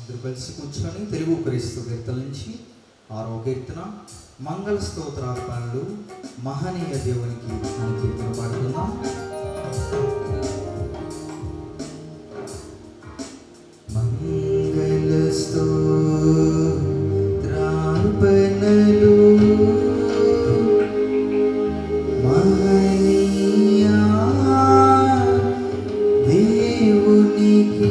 అందరూ కలిసి కూర్చొని తెలుగు క్రీస్తు కీర్తన నుంచి 6వ కీర్తన మంగళ స్తోత్రార్పణలు మహనీయ దేవునికి అని కీర్తన పాడుతున్నాం. మంగళ స్తోత్రార్పణలు మహనీయ దేవునికి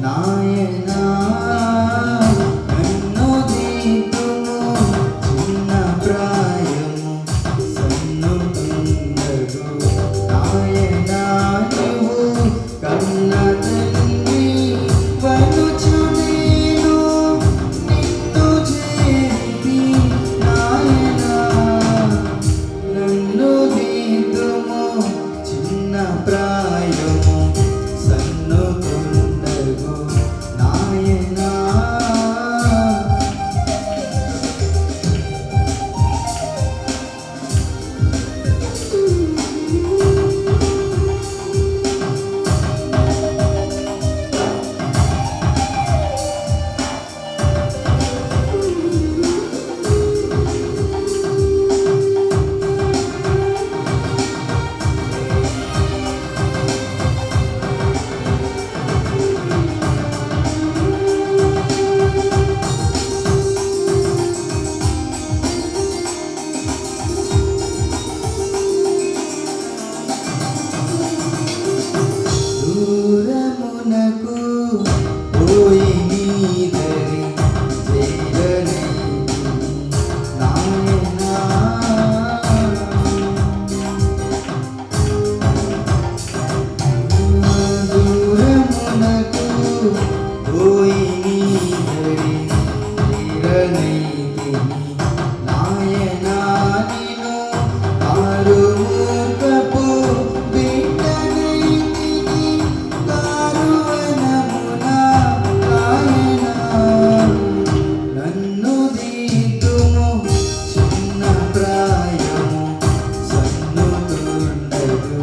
నాయనా నన్ను దీతుము చిన్న ప్రాయము సన్నుతుండగు నాయనా నీవు కన్న తండ్రి వనుచు నేను నిన్ను చేరి నాయనా నన్ను దీతుము చిన్న ప్రాయము సన్నుతుండగు నాయనా దూరమునకు పోయి నీదరి చేరనైతిని నాయనా దూరమునకు పోయి నీదరి చేరనైతిని నాయనా నిన్ను కారుమూర్ఖపు బిడ్డనైతిని కారువనమున నాయనా నన్ను దీతుము చిన్న ప్రాయము సన్నుతుండగు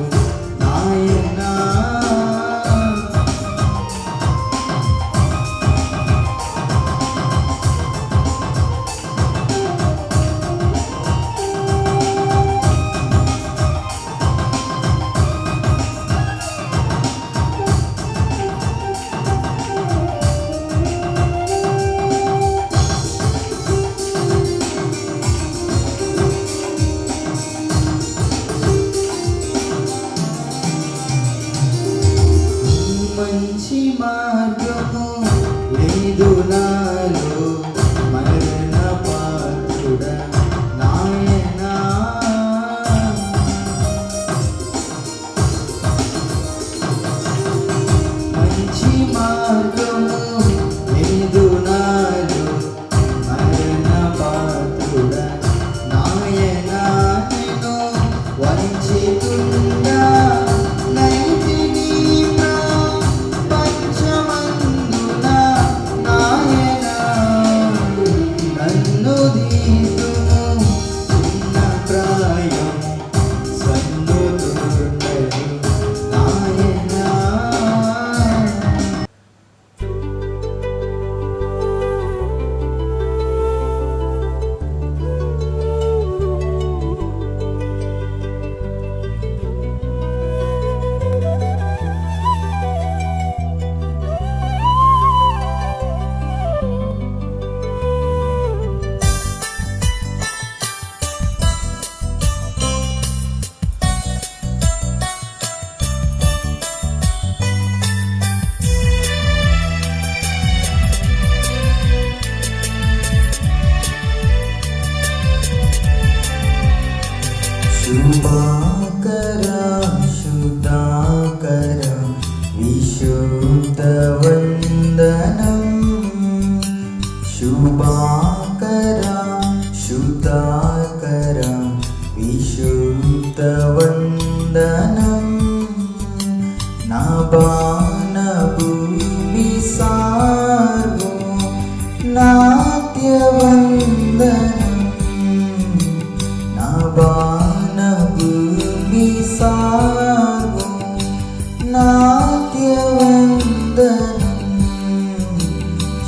నాయనా మంచి మార్గము లేదు నాలో మరణ పాత్రుడ నాయనా మంచి మార్గము లేదు నాలో మరణ పాత్రుడ నాయనా నేను వంచితుండా నైతిని పంచమందున నాయనా నన్ను దీతుము చిన్న ప్రాయము సన్నుతుండగు నాయనా శుభాకర శుద్ధాకర విశుద్ధవందనం శుభాకర శుద్ధాకర విశుద్ధవందనం నా బాణభూమి సార్వో నాట్యవందనం నా బాణభూమి సార్వో నాట్యవందనం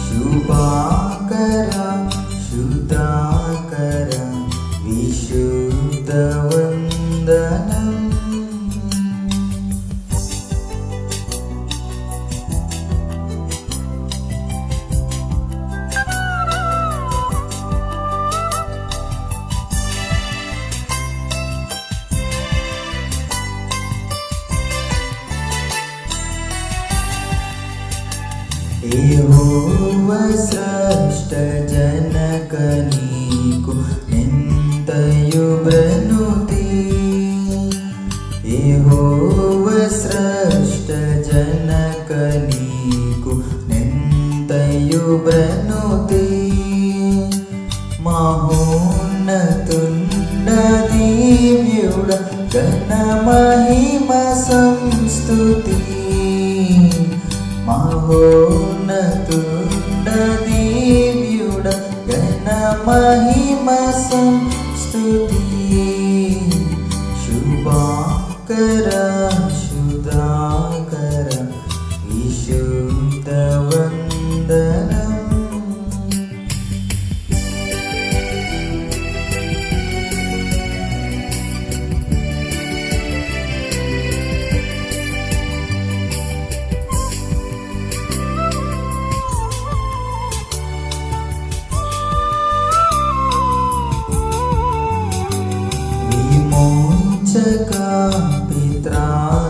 శుభాకర శుద్ధాకర విశుద్ధవందనం యెహోవా స్రష్ట జనక నీకు నింతయు బ్రనుతి. యెహోవా స్రష్ట జనక నీకు నింతయు బ్రనుతి. మహోన్నతుండ దివ్యుడ ఘన మహిమ సంస్తుతి. మహోన్నతుండ దివ్యుడ ఘన మహిమ సంస్తుతి. శుభాకర శుధాకర విశుద్ధ వందనం.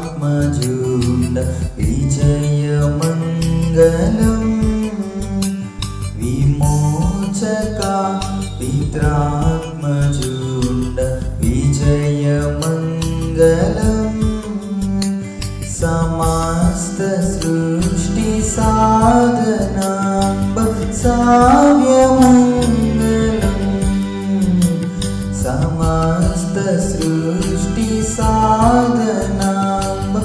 పిత్రాత్మజుండ విజయమంగళం. విమోచక పిత్రాత్మజుండ విజయమంగళం. సమస్త సృష్టి సాధనాంబ సావ్యమంగళం. సమస్త సృష్టి సాధనాంబ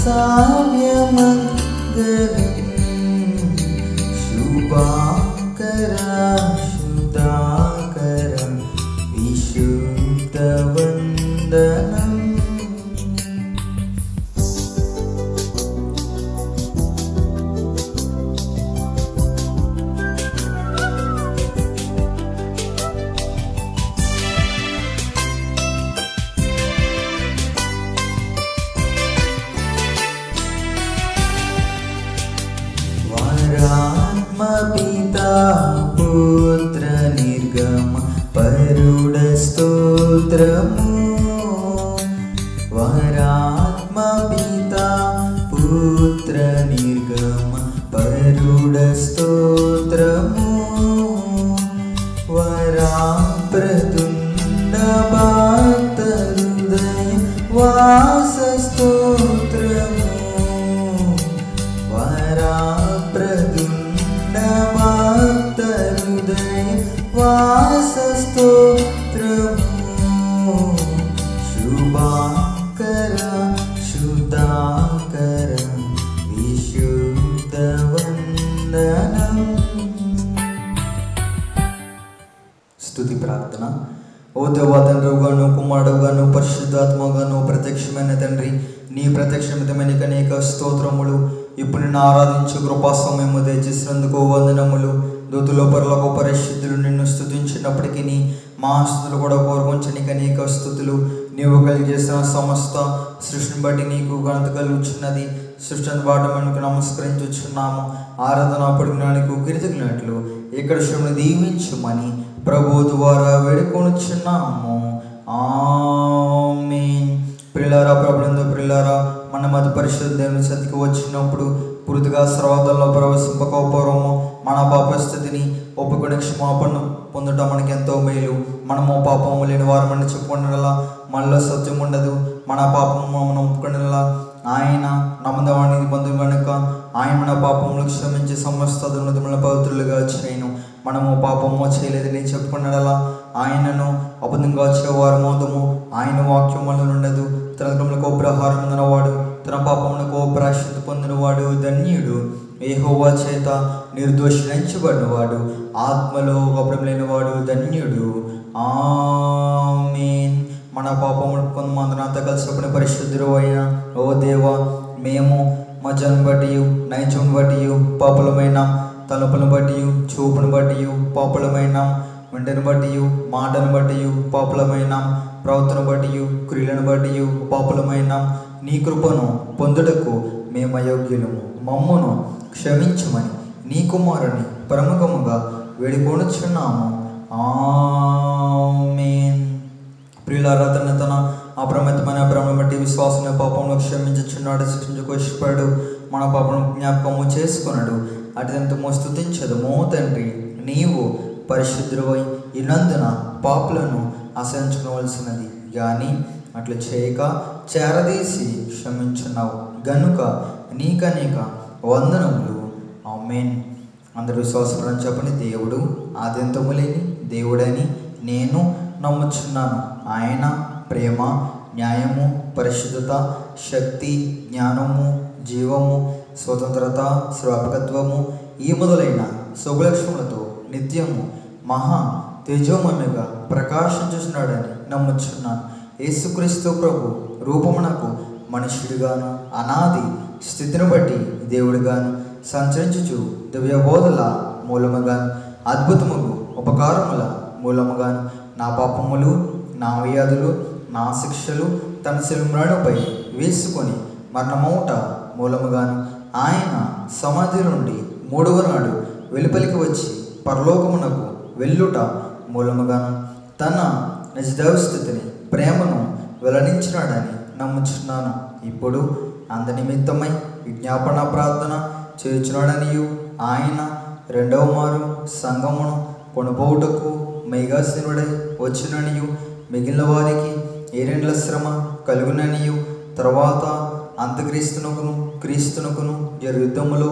సావ్యమంగళం. శుభాకర శుధాకర విశుద్ధ వందనం. పితా పుత్ర నిర్గమ పరుడ స్తోత్రము. వరాత్మ పితా పుత్ర నిర్గమ పరుడ స్తోత్రము. వరా ప్రదుండ భక్త హృదయ వాస స్తోత్రము. వరా ప్రదుండ భక్త హృదయ వాస స్తోత్రము. శుభాకర శుధాకర విశుద్ధ వందనం. స్తుతి ప్రార్థన. ఓ దేవా తండ్రిగాను కుమారుడుగాను పరిశుద్ధాత్మగాను ప్రత్యక్షమైన తండ్రి, నీ ప్రత్యక్షమితమైన అనేక స్తోత్రములు. ఇప్పుడు నిన్ను ఆరాధించు కృపా సమయము దయచేసినందుకు వందనములు. దూతులో పరలోక పరిశుద్ధులు నిన్ను స్తుతించినప్పటికీ మా స్తుతులు కూడా కోరుకొంచడానికి అనేక స్తుతులు. నీవు కలిగేసిన సమస్త సృష్టిని బట్టి నీకు ఘనత కలుగుచున్నది. సృష్టిని బాట మనకు నమస్కరించుచున్నాము. ఆరాధన పడుకున్నానికి కీర్తికినట్లు ఇక్కడ శివుని దీవించుమని ప్రభు ద్వారా వేడుకొనుచున్నాము. ఆమేన్. ప్రియులారా, ప్రభునందు ప్రియులారా, మన మధ్య పరిశుద్ధ దేవుని సన్నిధికి వచ్చినప్పుడు పూర్తిగా సర్వతంలో ప్రవేశింపకపోవడము, మన పాపస్థితిని ఒప్పుకొని క్షమాపణ పొందడం మనకి ఎంతో మేలు. మనము పాపము లేని వారమని చెప్పుకునేలా మనలో సత్యం ఉండదు. మన పాపము మనం ఒప్పుకునేలా ఆయన నమ్మదవాణిని పొందు కనుక ఆయన మన పాపములు క్షమించి సమస్త దుర్నదముల పవిత్రులుగా చేయను. మనము పాపము చేయలేదని చెప్పుకున్నలా ఆయనను అబద్ధంగా వచ్చేవారు మోదము. ఆయన వాక్యం వల్ల ఉండదు. తన క్రమలకు ప్రహారం పొందినవాడు, తన పాపములకు ప్రాయశ్చిత్త పొందినవాడు ధన్యుడు. యెహోవా చేత నిర్దోషించబడినవాడు, ఆత్మలో గౌరవం లేనివాడు ధన్యుడు. ఆమేన్. మన పాపములు కొంతమందినంతా కలిసినప్పుడు పరిశుద్ధుడు అయిన ఓ దేవా, మేము మజను బట్టి నైజం బట్టి పాపులమైన, తలుపులను బట్టి చూపును బట్టి పాపులమైన, వెంటను బట్టి మాటను బట్టి పాపులమైన, ప్రవర్తన బట్టి క్రియలను బట్టి పాపులమైన, నీ కృపను పొందుటకు మేము అయోగ్యులము. మమ్మును క్షమించమని నీ కుమారుని ప్రముఖముగా వేడుకొనుచున్నాము. ఆమేన్. ప్రియులారా, తన అప్రమత్తమైన భ్రమను బట్టి విశ్వాసమైన పాపంలో క్షమించుచున్నాడు, శిక్షించుకు ఇష్టపడు, మన పాపను జ్ఞాపకము చేసుకున్నాడు. అటెంతము స్తుతించదము తండ్రి. నీవు పరిశుద్ధుడవై ఇన్నందున పాపులను అసహించుకోవలసినది కానీ అట్లు చేయక చేరదీసి క్షమించున్నావు గనుక నీకనేక వందనములు. ఆమేన్. అందరూ విశ్వాసపడని చెప్పని. దేవుడు ఆద్యంతము లేని దేవుడని నేను నమ్ముచున్నాను. ఆయన ప్రేమ, న్యాయము, పరిశుద్ధత, శక్తి, జ్ఞానము, జీవము, స్వతంత్రత, స్వాభావికత్వము ఈ మొదలైన శుభలక్షణములతో నిత్యము మహా తేజోమయముగా ప్రకాశించుచున్నాడని నమ్ముచున్నాను. యేసుక్రీస్తు ప్రభు రూపమునకు మనుష్యుడిగాను అనాది స్థితిని బట్టి దేవుడిగాను సంచరించుచు దివ్యబోధల మూలముగాను అద్భుతముగు ఉపకారముల మూలముగాను నా పాపములు, నా వ్యాధులు, నా శిక్షలు తన శిలుమరణపై వేసుకొని మరణమౌట మూలముగాను ఆయన సమాధి నుండి మూడవ నాడు వెలుపలికి వచ్చి పరలోకమునకు వెళ్ళుట మూలముగాను తన నిజదైవస్థితిని ప్రేమను వెల్లడించినాడని నమ్ముచున్నాను. ఇప్పుడు అందనిమిత్తమై విజ్ఞాపన ప్రార్థన చేయుచున్నాడనియు ఆయన రెండవ మారు సంగమును కొనుపోవుటకు మేఘాసీనుడై వచ్చిననియు మిగిలిన వారికి ఏరేండ్ల శ్రమ కలుగుననియు తర్వాత క్రీస్తునకును యుద్ధములో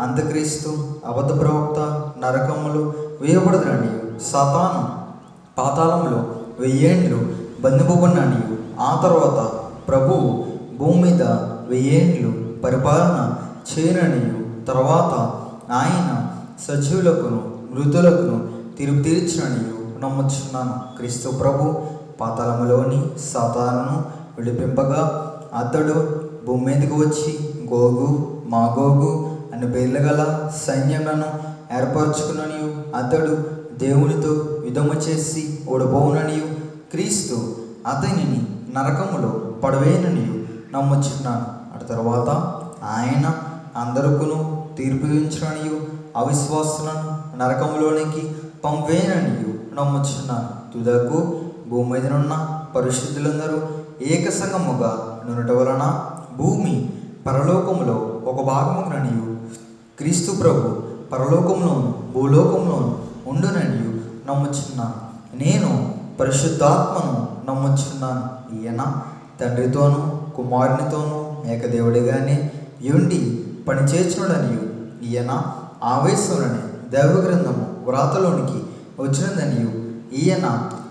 అంత్యక్రీస్తు అబద్ధ ప్రవక్త నరకములు వేయబడదనియు సాతాను పాతాళములో 1000 ఏండ్లు బంధింపబడిననియు ఆ తర్వాత ప్రభువు భూమి మీద 1000 ఏండ్లు పరిపాలన చేయననియు తర్వాత ఆయన సజీవులకును మృతులకును తీర్పు తీర్చిననియు నమ్ముచున్నాను. క్రీస్తు ప్రభు పాతాళములోని సాతానును విడిపింపగా అతడు భూమి మీదకి వచ్చి గోగు మాగోగు అని పేర్లు గల సైన్యములను ఏర్పరచుకుననియు అతడు దేవునితో యుద్ధము చేసి ఓడిపోవుననియు క్రీస్తు అతనిని నరకములో పడవేయననియు నమ్ముచున్నాను. అటు తర్వాత ఆయన అందరికును తీర్పు ఇచ్చుననియు అవిశ్వాసులను నరకములోనికి పంపేయననియు నమ్ముచున్నాను. తుదకు భూమి మీదనున్న పరిశుద్ధులందరూ ఏకసంగముగా నునుట వలన భూమి పరలోకములో ఒక భాగముననియు క్రీస్తు ప్రభు పరలోకములోను భూలోకములోను ఉండుననియు నమ్ముచున్నాను. నేను పరిశుద్ధాత్మను నమ్ముచున్నాను. ఈయన తండ్రితోనూ కుమారునితోనూ ఏకదేవుడిగానే ఉండి పనిచేర్చుననియు ఈయన ఆవేశంలోని దైవ గ్రంథము వ్రాతలోనికి వచ్చినదనియు ఈయన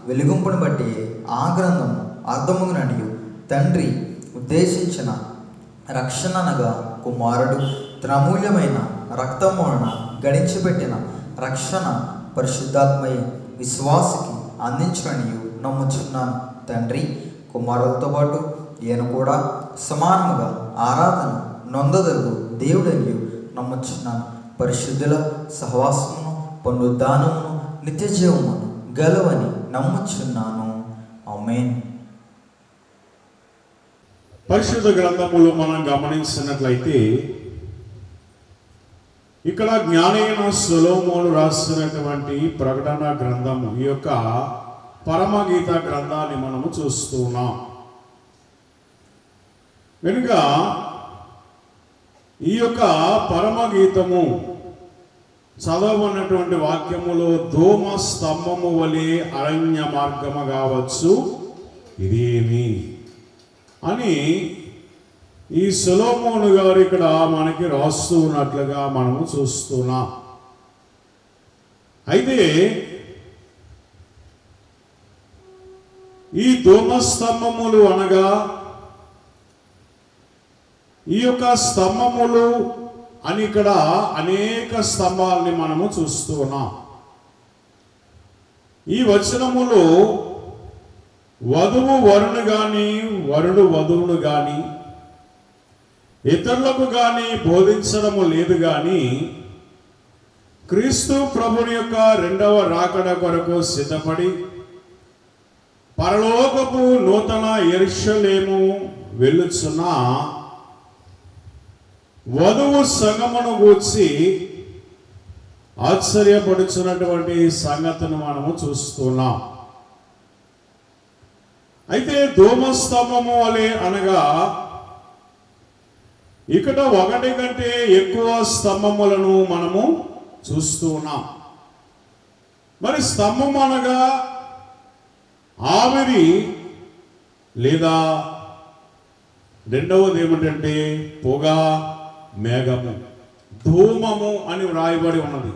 వెలుగుంపును బట్టి ఆ గ్రంథము అర్థమగుననియు తండ్రి ఉద్దేశించిన రక్షణ అనగా కుమారుడు తన అమూల్యమైన రక్తమున గడించిపెట్టిన రక్షణ పరిశుద్ధాత్మయ విశ్వాసికి అందించననియు నమ్ముచున్నాను. తండ్రి కుమారులతో పాటు ఈయన కూడా సమానముగా ఆరాధన నొందదగు దేవుడనియు నమ్ముచున్నాను. పరిశుద్ధుల సహవాసమును పునరుద్ధానమును నిత్య జీవమును గలవని నమ్ముచున్నాను. ఆమేన్. పరిశుద్ధ గ్రంథములో మనం గమనించినట్లయితే ఇక్కడ జ్ఞానైన సొలొమోను రాసినటువంటి ప్రకటన గ్రంథము ఈ యొక్క పరమగీత గ్రంథాన్ని మనము చూస్తున్నాం. కనుక ఈ యొక్క పరమగీతము చదవనటువంటి వాక్యములో ధూమ స్తంభము వలె అరణ్య మార్గము కావచ్చు ఇదేమి అని ఈ సొలొమోను గారు ఇక్కడ మనకి రాస్తూ ఉన్నట్లుగా మనము చూస్తున్నాం. అయితే ఈ ధూమస్తంభములు అనగా ఈ యొక్క స్తంభములు అని ఇక్కడ అనేక స్తంభాలని మనము చూస్తున్నాం. ఈ వచనములు వధువు వరుణు గాని వరుడు వధువును గాని ఇతరులకు గాని బోధించడము లేదు గాని క్రీస్తు ప్రభుని యొక్క రెండవ రాకడ కొరకు సిద్ధపడి పరలోకపు నూతన యెరూషలేము వెళ్ళుచున్న వధువు సంగమును గూర్చి ఆశ్చర్యపడుచున్నటువంటి సంగతిని మనము చూస్తున్నాం. అయితే ధూమస్తంభము వలె అనగా ఈ యొక్క స్తంభములు అనగా ఈ యొక్క స్తంభములు అని ఇక్కడ అనేక స్తంభాలని మనము చూస్తున్నాం. ఈ వచనములు వధువు వరుణు గాని వరుడు వధువును గాని ఇతరులకు గాని బోధించడము లేదు గాని క్రీస్తు ప్రభుని యొక్క రెండవ రాకడ కొరకు సిద్ధపడి పరలోకపు నూతన యెరూషలేము వెళ్ళుచున్న వధువు సంగమును గూర్చి ఆశ్చర్యపడుచున్నటువంటి సంగతిని మనము చూస్తున్నాం. అయితే ఇక్కడ ఒకటి కంటే ఎక్కువ స్తంభములను మనము చూస్తూ ఉన్నాం. మరి స్తంభం అనగా ఆవిరి, లేదా రెండవది ఏమిటంటే పొగ, మేఘము, ధూమము అని వ్రాయబడి ఉన్నది.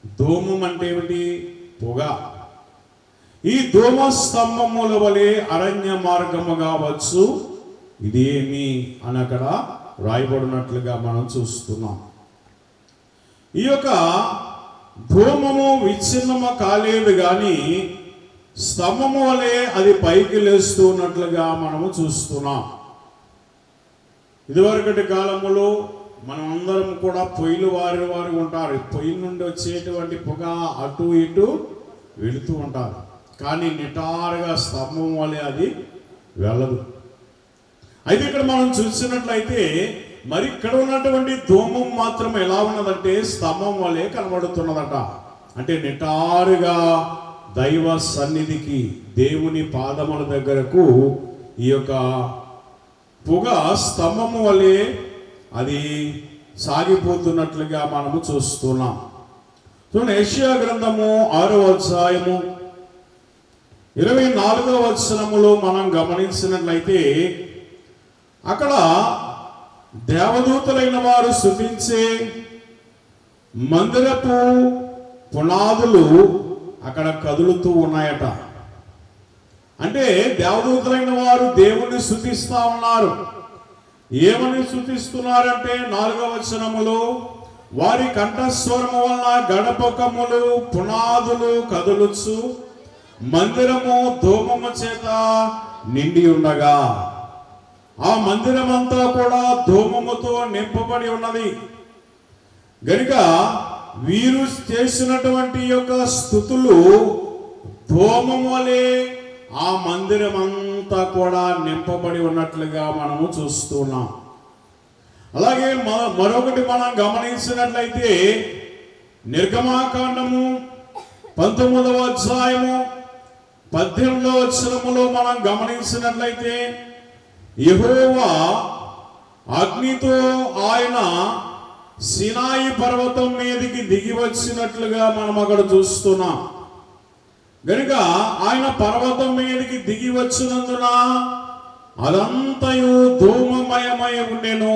ధూమం అంటే ఏమిటి? పొగ. ఈ ధూమ స్తంభముల వలె అరణ్య మార్గము కావచ్చు ఇదేమి అని అక్కడ రాయబడినట్లుగా మనం చూస్తున్నాం. ఈ యొక్క ధూమము విచ్ఛిన్నము కాలేదు కానీ స్తంభము వలె అది పైకి లేస్తూ ఉన్నట్లుగా మనము చూస్తున్నాం. ఇదివరకటి కాలములో మనం అందరం కూడా పొయ్యిలు వారి ఉంటారు. పొయ్యి నుండి వచ్చేటువంటి పొగ అటు ఇటు వెళుతూ ఉంటారు, కానీ నిటారుగా స్తంభం వలె అది వెళ్ళదు. అయితే ఇక్కడ మనం చూసినట్లయితే మరి ఇక్కడ ఉన్నటువంటి ధూమం మాత్రం ఎలా ఉన్నదంటే స్తంభం వలె కనబడుతున్నదట. అంటే నిటారుగా దైవ సన్నిధికి, దేవుని పాదముల దగ్గరకు ఈ యొక్క పొగ స్తంభము వలె అది సాగిపోతున్నట్లుగా మనము చూస్తున్నాం. చూడండి, యెషయా గ్రంథము 6వ అధ్యాయము 24వ వచనములో మనం గమనించినట్లయితే అక్కడ దేవదూతలైన వారు స్తుతించే మందిరపు పునాదులు అక్కడ కదులుతూ ఉన్నాయట. అంటే దేవదూతలైన వారు దేవుణ్ణి స్తుతిస్తా ఉన్నారు. ఏమని స్తుతిస్తున్నారంటే 4వ వచనములో వారి కంఠస్వరము వలన గడపకములు పునాదులు కదులుచు మందిరము ధూమము చేత నిండి ఉండగా, ఆ మందిరం అంతా కూడా ధూమముతో నింపబడి ఉన్నది. గనుక వీరు చేసినటువంటి యొక్క స్థుతులు ధూమము వలె ఆ మందిరం అంతా కూడా నింపబడి ఉన్నట్లుగా మనము చూస్తున్నాం. అలాగే మరొకటి మనం గమనించినట్లయితే నిర్గమాకాండము 19వ అధ్యాయము 18వ వచనములో మనం గమనించినట్లయితే యెహోవా అగ్నితో ఆయన సినాయి పర్వతం మీదకి దిగి వచ్చినట్లుగా మనం అక్కడ చూస్తున్నాం. గనుక ఆయన పర్వతం మీదకి దిగి వచ్చినందున అదంతయు ధూమమయమై ఉండెను.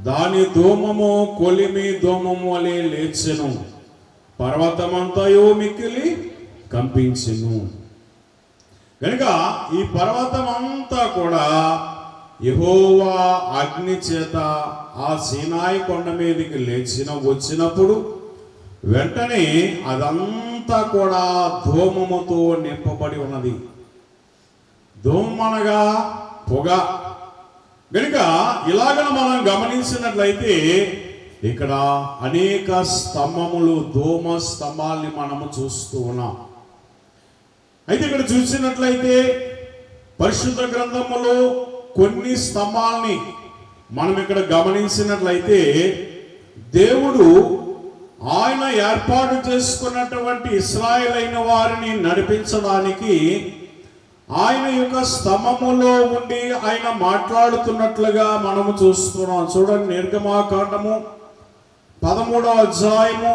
దాని ధూమము కొలిమి ధూమము వలె లేచెను, పర్వతమంతయు మిక్కిలి కంపించెను. కనుక ఈ పర్వతం అంతా కూడా యెహోవా అగ్ని చేత ఆ సీనాయి కొండ మీదకి వచ్చినప్పుడు వెంటనే అదంతా కూడా ధూమముతో నింపబడి ఉన్నది. ధూమం అనగా పొగ. కనుక ఇలాగన మనం గమనించినట్లయితే ఇక్కడ అనేక స్తంభములు, ధూమ స్తంభాల్ని మనము చూస్తూ ఉన్నాం. అయితే ఇక్కడ చూసినట్లయితే పరిశుద్ధ గ్రంథములో కొన్ని స్తంభాల్ని మనం ఇక్కడ గమనించినట్లయితే దేవుడు ఆయన ఏర్పాటు చేసుకున్నటువంటి ఇశ్రాయేలైన వారిని నడిపించడానికి ఆయన యొక్క స్తంభములో ఉండి ఆయన మాట్లాడుతున్నట్లుగా మనము చూస్తున్నాం. చూడండి, నిర్గమాకాండము 13వ అధ్యాయము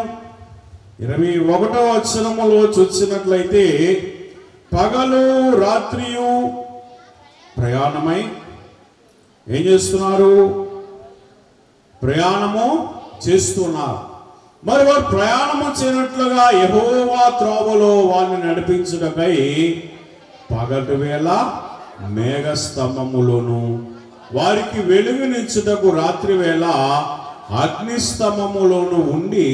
21వ వచనములో చూసినట్లయితే పగలు రాత్రియు ప్రయాణమై ఏం చేస్తున్నారు? ప్రయాణము చేస్తున్నారు. మరి వారు ప్రయాణము చేయనట్లుగా యెహోవా త్రోవలో వారిని నడిపించుటకై పగటి వేళ మేఘస్తంభములోను వారికి వెలుగునిచ్చుటకు రాత్రి వేళ అగ్నిస్తంభములోను ఉండి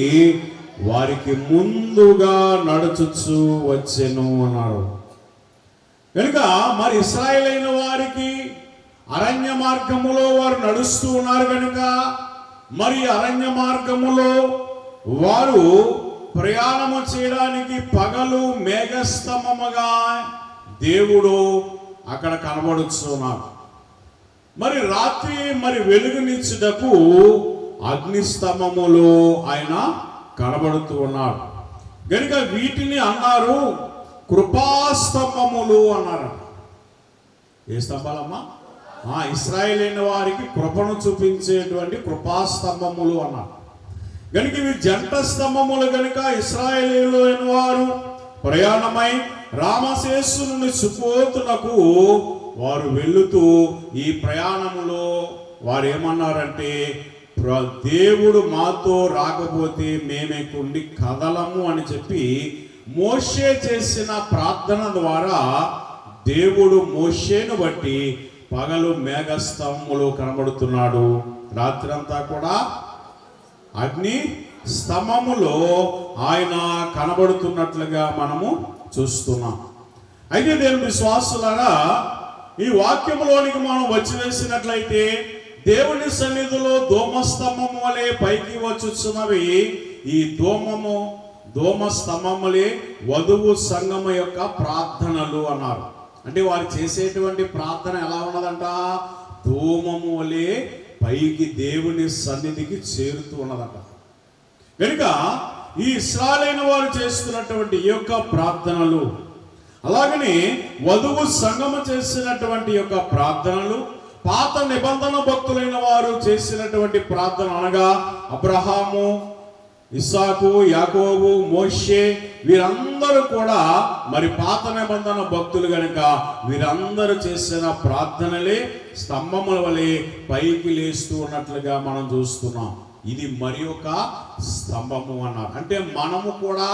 వారికి ముందుగా నడుచుచు వచ్చెను అన్నారు. కనుక మరి ఇశ్రాయేలైన వారికి అరణ్య మార్గములో వారు నడుస్తూ ఉన్నారు. కనుక మరి అరణ్య మార్గములో వారు ప్రయాణము చేయడానికి పగలు మేఘస్తంభముగా దేవుడు అక్కడ కనబడుచున్నారు. మరి రాత్రి మరి వెలుగునిచ్చుటకు అగ్నిస్తంభములో ఆయన కనబడుతూ ఉన్నాడు. కనుక వీటిని అన్నారు కృపాస్తంభములు అన్నారు. ఏ స్తంభాలమ్మా? ఇశ్రాయేలీయుల వారికి కృపను చూపించేటువంటి కృపాస్తంభములు అన్నారు. కనుక ఇవి జంట స్తంభములు కనుక ఇశ్రాయేలీయులైన వారు ప్రయాణమై రామశేషు నుండి సుకోతునకు వారు వెళుతూ ఈ ప్రయాణంలో వారు ఏమన్నారంటే, దేవుడు మాతో రాకపోతే మేమేకుండి కదలము అని చెప్పి మోషే చేసిన ప్రార్థన ద్వారా దేవుడు మోషేను బట్టి పగలు మేఘస్తంభములో కనబడుతున్నాడు, రాత్రంతా కూడా అగ్ని స్తంభములో ఆయన కనబడుతున్నట్లుగా మనము చూస్తున్నాం. అయితే దేవుని విశ్వాసులారా, ఈ వాక్యంలోనికి మనం వచ్చి వేసినట్లయితే దేవుని సన్నిధిలో ధూమస్తంభము వలె పైకి వచ్చుచున్నవి ఈ ధూమ స్తంభములే వధువు సంగమ యొక్క ప్రార్థనలు అన్నారు. అంటే వారు చేసేటువంటి ప్రార్థన ఎలా ఉన్నదంట, ధూమము వలె పైకి దేవుని సన్నిధికి చేరుతూ ఉన్నదట. కనుక ఈ ఇశ్రాయేలీయుల వారు చేస్తున్నటువంటి ఈ యొక్క ప్రార్థనలు, అలాగనే వధువు సంగమ చేసినటువంటి యొక్క ప్రార్థనలు, పాత నిబంధన భక్తులైన వారు చేసినటువంటి ప్రార్థన అనగా అబ్రహాము, ఇస్సాకు, యాకోబు, మోషే వీరందరూ కూడా మరి పాత నిబంధన భక్తులు గనుక వీరందరూ చేసిన ప్రార్థనలే స్తంభముల వలె పైకి లేస్తూ ఉన్నట్లుగా మనం చూస్తున్నాం. ఇది మరి ఒక స్తంభము అన్నారు. అంటే మనము కూడా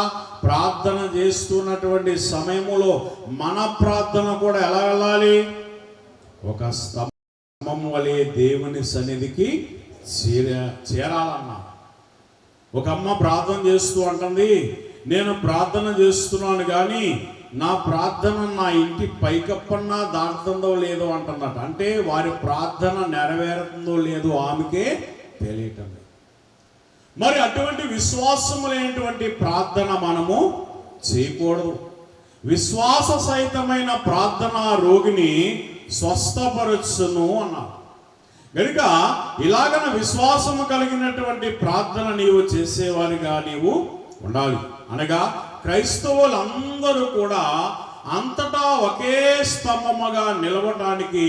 ప్రార్థన చేస్తున్నటువంటి సమయములో మన ప్రార్థన కూడా ఎలా వెళ్ళాలి, ఒక స్తంభం వలె దేవుని సన్నిధికి చేరాలన్నా. ఒక అమ్మ ప్రార్థన చేస్తూ అంటుంది, నేను ప్రార్థన చేస్తున్నాను కానీ నా ప్రార్థన నా ఇంటి పైకప్పన్నా దాటుతుందో లేదో అంటున్నట్టు. అంటే వారి ప్రార్థన నెరవేరుతుందో లేదో ఆమెకే తెలియటం. మరి అటువంటి విశ్వాసము లేనటువంటి ప్రార్థన మనము చేయకూడదు. విశ్వాస సహితమైన ప్రార్థన రోగిని స్వస్థపరచును అన్నారు. కనుక ఇలాగన విశ్వాసము కలిగినటువంటి ప్రార్థన నీవు చేసేవారిగా నీవు ఉండాలి. అనగా క్రైస్తవులందరూ కూడా అంతటా ఒకే స్తంభముగా నిలవడానికి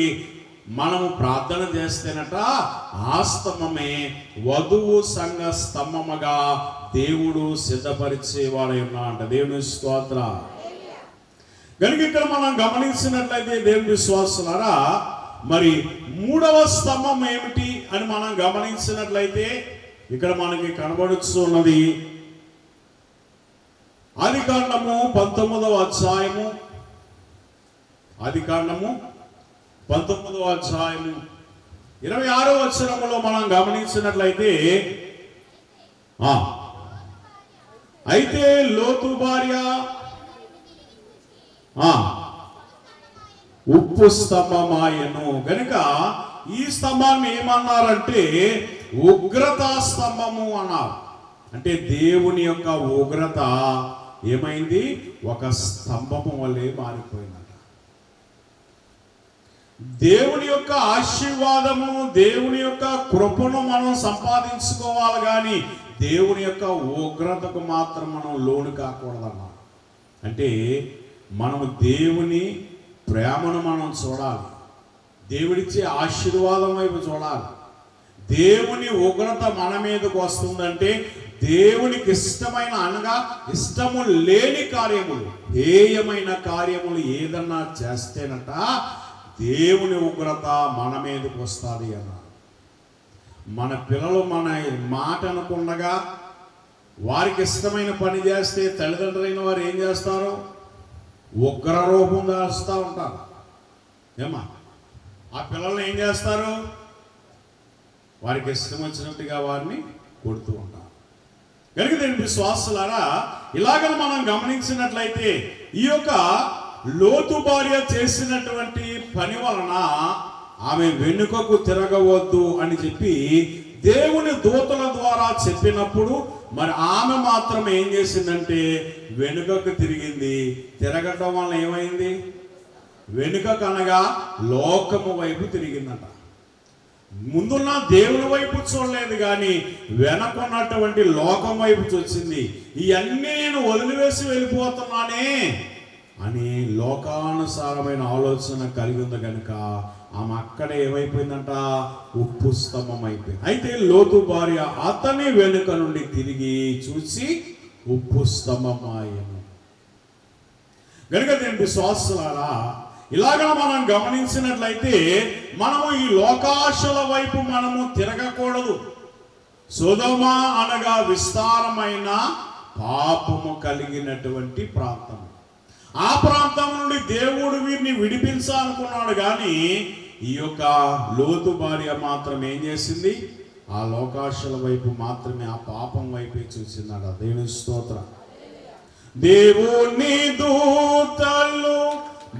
మనము ప్రార్థన చేస్తేనట ఆ స్తంభమే వధువు సంఘ స్తంభముగా దేవుడు సిద్ధపరిచేవాడై ఉన్నాడంట. దేవుని స్తోత్ర. కనుక ఇక్కడ మనం గమనించినట్లయితే దేవుని విశ్వాసులారా, మరి మూడవ స్తంభం ఏమిటి అని మనం గమనించినట్లయితే ఇక్కడ మనకి కనబడుతున్నది ఆదికాండము 19వ అధ్యాయము, ఆదికాండము 19వ అధ్యాయము 26వ వచనములో మనం గమనించినట్లయితే, అయితే లోతు భార్య ఉప్పు స్తంభమాయను. గనుక ఈ స్తంభాన్ని ఏమన్నారంటే ఉగ్రతా స్తంభము అన్నారు. అంటే దేవుని యొక్క ఉగ్రత ఏమైంది, ఒక స్తంభము వల్లే మారిపోయిందట. దేవుని యొక్క ఆశీర్వాదము, దేవుని యొక్క కృపను మనం సంపాదించుకోవాలి కానీ దేవుని యొక్క ఉగ్రతకు మాత్రం మనం లోను కాకూడదన్నా. అంటే మనము దేవుని ప్రేమను మనం చూడాలి, దేవుడిచ్చే ఆశీర్వాదం వైపు చూడాలి. దేవుని ఉగ్రత మన మీదకు వస్తుందంటే దేవునికి ఇష్టమైన అనగా ఇష్టము లేని కార్యములు, హేయమైన కార్యములు ఏదన్నా చేస్తేనట దేవుని ఉగ్రత మన మీదకు వస్తుంది అన్నారు. మన పిల్లలు మన మాట అనుకుండగా వారికి ఇష్టమైన పని చేస్తే తల్లిదండ్రులైన వారు ఏం చేస్తారు, ఉగ్ర రూపం దాస్తూ ఉంటారు. ఏమా ఆ పిల్లల్ని ఏం చేస్తారు, వారికి ఇష్టం వచ్చినట్టుగా వారిని కొడుతూ ఉంటారు. కనుక దీని విశ్వాసులారా, ఇలాగ మనం గమనించినట్లయితే ఈ యొక్క లోతు భార్య చేసినటువంటి పని వలన ఆమె వెనుకకు తిరగవద్దు అని చెప్పి దేవుని దూతల ద్వారా చెప్పినప్పుడు మరి ఆమె మాత్రం ఏం చేసిందంటే వెనుకకు తిరిగింది. తిరగటం వల్ల ఏమైంది, వెనుకకు అనగా లోకము వైపు తిరిగిందట. ముందున్న దేవుని వైపు చూడలేదు కానీ వెనకున్నటువంటి లోకం వైపు చూసింది. ఇవన్నీ నేను వదిలివేసి వెళ్ళిపోతున్నానే అని లోకానుసారమైన ఆలోచన కలిగి ఉంది కనుక ఆమె అక్కడే ఏమైపోయిందంట, ఉప్పు స్తంభం అయిపోయింది. అయితే లోతు భార్య అతని వెనుక నుండి తిరిగి చూసి ఉప్పు స్తంభమాయను. గనుక దీని విశ్వాసులారా, ఇలాగా మనం గమనించినట్లయితే మనము ఈ లోకాశల వైపు మనము తిరగకూడదు. సొదొమ అనగా విస్తారమైన పాపము కలిగినటువంటి ప్రాంతం. ఆ ప్రాంతం నుండి దేవుడు వీరిని విడిపించాలనుకున్నాడు, కానీ ఈ యొక్క లోతు భార్య మాత్రం ఏం చేసింది, ఆ లోకాశల వైపు మాత్రమే, ఆ పాపం వైపే చూసిందట. దేవుని స్తోత్రం. దేవుని దూతలు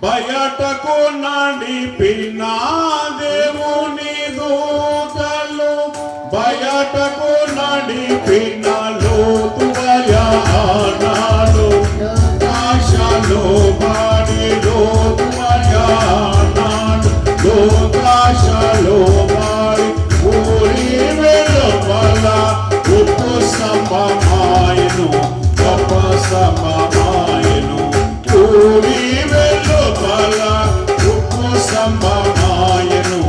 బయటకు నడిపిన, దేవుని దూతలు బయటకు నడిపిన లోతు భార్య ఆనాడు ఆశలో పాడి, లోతు భార్య ఆనాడు లోకాశలో పాడి, ఊరి వెలుపల ఉప్పు స్తంభమాయెను, గొప్ప స్తంభమాయెను. ఊరి వెలుపల ఉప్పు స్తంభమాయెను,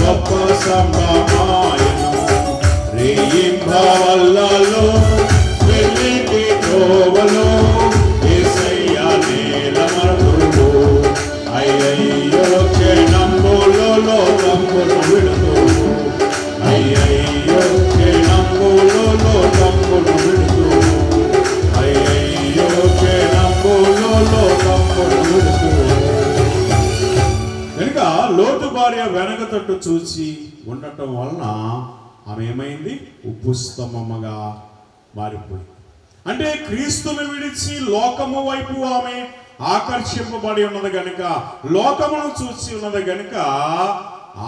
గొప్ప స్తంభమాయెను. రేయింబవళ్ళలో వెలికి త్రోవలో యేసయ్య నేలమరుగు, అయ్యయ్యో క్షణంబులలో తంబులు విడుతూ, అయ్యయ్యో క్షణంబులలో తంబులు విడుతూ, అయ్యయ్యో క్షణంబులలో తంబులు విడుతూ. కనుక లోతు భార్య వెనక తట్టు చూసి ఉండటం వలన ఆమె ఏమైంది, ఉప్పు స్తంభముగా మారిపోయింది. అంటే క్రీస్తుని విడిచి లోకము వైపు ఆమె ఆకర్షింపబడి ఉన్నది గనుక, లోకమును చూసి ఉన్నది గనుక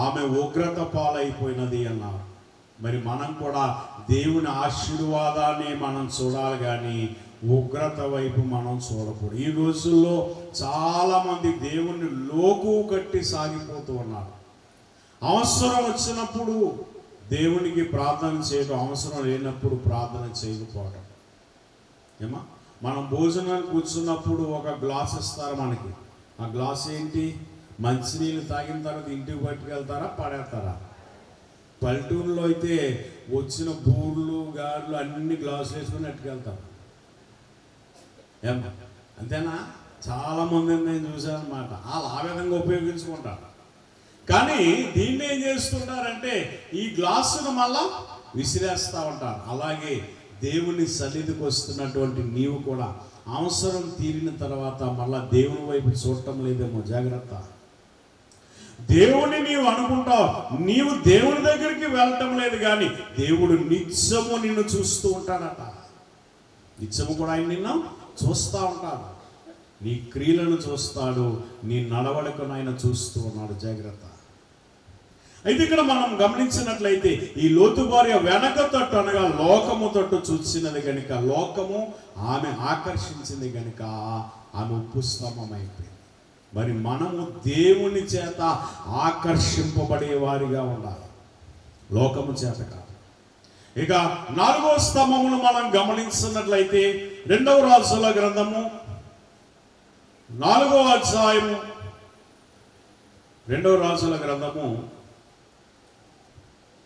ఆమె ఉగ్రత పాలైపోయినది అన్నారు. మరి మనం కూడా దేవుని ఆశీర్వాదాన్ని మనం చూడాలి, కానీ ఉగ్రత వైపు మనం చూడకూడదు. ఈ రోజుల్లో చాలా మంది దేవుణ్ణి లోకు కట్టి సాగిపోతూ ఉన్నారు. అవసరం వచ్చినప్పుడు దేవునికి ప్రార్థన చేయడం, అవసరం లేనప్పుడు ప్రార్థన చేయకపోవడం. ఏమా, మనం భోజనానికి కూర్చున్నప్పుడు ఒక గ్లాస్ ఇస్తారు మనకి. ఆ గ్లాస్ ఏంటి, మంచినీళ్ళు తాగిన తర్వాత ఇంటికి పట్టుకెళ్తారా, పడేస్తారా? పల్లెటూరులో అయితే వచ్చిన బూర్లు గార్లు అన్ని గ్లాసులు వేసుకుని అట్టుకెళ్తారు. ఏమా, అంతేనా? చాలామంది నేను చూశాను అన్నమాట. వాళ్ళు ఆ విధంగా ఉపయోగించుకుంటారు. కానీ దీన్ని ఏం చేస్తుంటారంటే ఈ గ్లాసును మళ్ళా విసిరేస్తూ ఉంటారు. అలాగే దేవుని సన్నిధికి వస్తున్నటువంటి నీవు కూడా అవసరం తీరిన తర్వాత మళ్ళా దేవుని వైపు చూడటం లేదేమో, జాగ్రత్త. దేవుని నీవు అనుకుంటావు, నీవు దేవుని దగ్గరికి వెళ్ళటం లేదు, కానీ దేవుడు నిత్యము నిన్ను చూస్తూ ఉంటాడట. నిత్యము కూడా ఆయన నిన్ను చూస్తూ ఉంటాడు. నీ క్రియలను చూస్తాడు, నీ నడవడికను ఆయన చూస్తూ ఉన్నాడు. జాగ్రత్త. అయితే ఇక్కడ మనం గమనించినట్లయితే ఈ లోతు భార్య వెనక తట్టు అనగా లోకము తట్టు చూసినది గనుక, లోకము ఆమె ఆకర్షించింది గనుక ఆమె ఉప్పు స్తంభం అయిపోయింది. మరి మనము దేవుని చేత ఆకర్షింపబడే వారిగా ఉండాలి, లోకము చేత కాదు. ఇక 4వ స్తంభమును మనం గమనించినట్లయితే 2వ రాజుల గ్రంథము 4వ అధ్యాయము, 2వ రాజుల గ్రంథము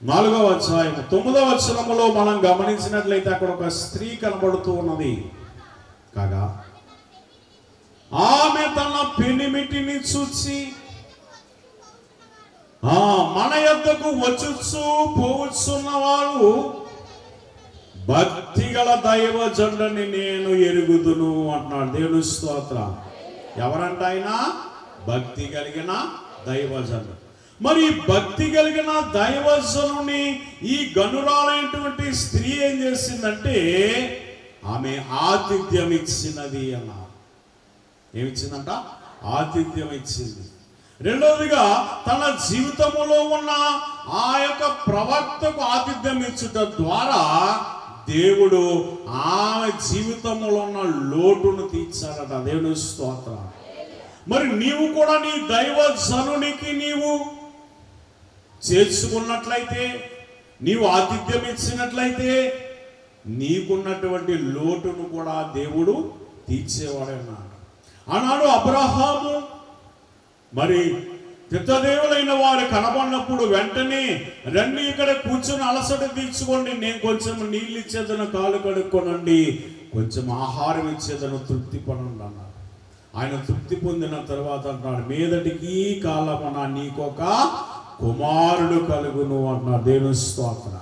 4వ అధ్యాయము 9వ వచనములో మనం గమనించినట్లయితే అక్కడ ఒక స్త్రీ కనబడుతూ ఉన్నది. కాగా ఆమె తన పెనిమిటిని చూచి మన యొద్దకు వచ్చుచు పోవచ్చున్న వారు భక్తి గల దైవ జండని నేను ఎరుగుదును అంటున్నాడు. దేవుని స్తోత్రం. ఎవరంట ఆయన? భక్తి కలిగిన దైవజను. మరి భక్తి కలిగిన దైవజనుని ఈ గనురాలైనటువంటి స్త్రీ ఏం చేసిందంటే ఆమె ఆతిథ్యం ఇచ్చినది అన్నారు. ఏమిచ్చిందంట? ఆతిథ్యం ఇచ్చింది. రెండవదిగా తన జీవితంలో ఉన్న ఆ యొక్క ప్రవక్తకు ఆతిథ్యం ఇచ్చుట ద్వారా దేవుడు ఆమె జీవితంలో ఉన్న లోటును తీర్చాడట. దేవుని స్తోత్రం. మరి నీవు కూడా నీ దైవజనునికి నీవు చేర్చుకున్నట్లయితే, నీవు ఆతిథ్యం ఇచ్చినట్లయితే నీకున్నటువంటి లోటును కూడా దేవుడు తీర్చేవాడన్నాడు. ఆనాడు అబ్రహాము మరి పితృదేవులైన వారు కనబడినప్పుడు వెంటనే రండి ఇక్కడ కూర్చొని అలసట తీర్చుకోండి, నేను కొంచెం నీళ్ళు ఇచ్చేదను, కాలు కడుక్కోనండి, కొంచెం ఆహారం ఇచ్చేదను, తృప్తి పడండి అన్నారు. ఆయన తృప్తి పొందిన తర్వాత అంటున్నాడు, మీదటికి కాలమున నీకొక కుమారుడు కలుగును అన్నాడు. దేవుని స్తోత్రం.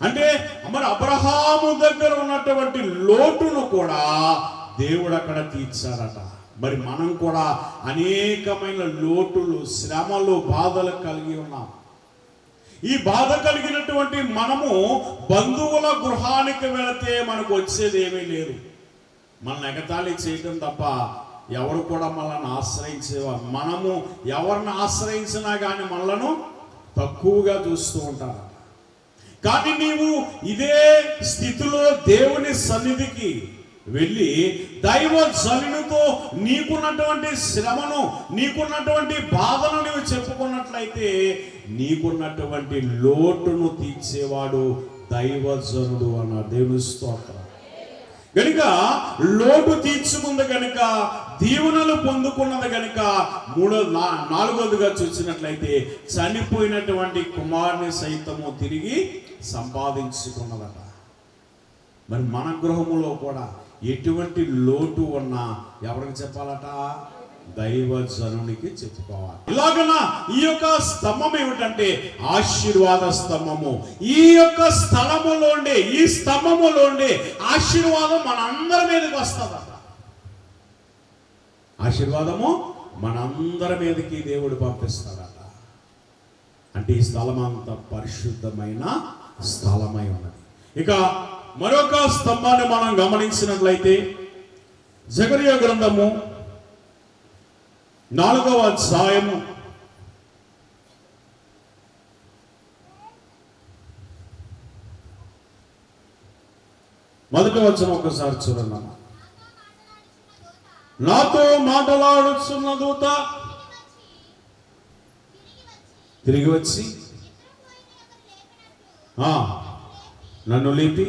అంటే మరి అబ్రహాము దగ్గర ఉన్నటువంటి లోటును కూడా దేవుడు అక్కడ తీర్చారట. మరి మనం కూడా అనేకమైన లోటులు, శ్రమలు, బాధలు కలిగి ఉన్నాం. ఈ బాధ కలిగినటువంటి మనము బంధువుల గృహానికి వెళితే మనకు వచ్చేది ఏమీ లేదు, మనల్ని ఎగతాళి చేయటం తప్ప ఎవరు కూడా మనల్ని ఆశ్రయించేవారు. మనము ఎవరిని ఆశ్రయించినా కానీ మనలను తక్కువగా చూస్తూ ఉంటారు. కానీ నీవు ఇదే స్థితిలో దేవుని సన్నిధికి వెళ్ళి దైవ జనులతో నీకున్నటువంటి శ్రమను, నీకున్నటువంటి బాధను నీవు చెప్పుకున్నట్లయితే నీకున్నటువంటి లోటును తీర్చేవాడు దైవజనుడు అన్న దేవుని స్తోత్రం. కనుక లోటు తీర్చుకుంది కనుక, దీవెనలు పొందుకున్నది కనుక, నాలుగోదిగా చూసినట్లయితే చనిపోయినటువంటి కుమారుని సైతము తిరిగి సంపాదించుకున్నదట. మరి మన గృహములో కూడా ఎటువంటి లోటు ఉన్నా ఎవరికి చెప్పాలట? దైవజనునికి చెప్పుకోవాలి. ఇలాగనా ఈ యొక్క స్తంభం ఏమిటంటే ఆశీర్వాద స్తంభము. ఈ యొక్క స్థలములోండే, ఈ స్తంభములోండే ఆశీర్వాదం మనందరి మీదకి వస్తుందట. ఆశీర్వాదము మనందరి మీదకి దేవుడు పంపిస్తాడట. అంటే ఈ స్థలం అంత పరిశుద్ధమైన స్థలమై ఉన్నది. ఇక మరొక స్తంభాన్ని మనం గమనించినట్లయితే జకరియా గ్రంథము 4వ అధ్యాయము 1వ వచనం ఒకసారి చూడండి. నాతో మాట్లాడుచున్న దూత తిరిగి వచ్చి నన్ను లేపి,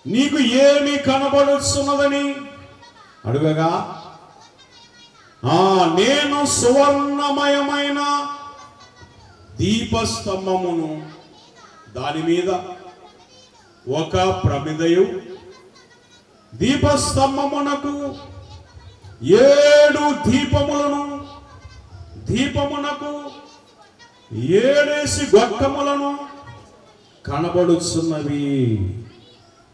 నీకు ఏమి కనబడుచున్నదని అడుగగా, నేను సువర్ణమయమైన దీపస్తంభమును, దాని మీద ఒక ప్రమిదయు, దీపస్తంభమునకు 7 దీపములను, దీపమునకు 7 గొట్టములను కనబడుచున్నవి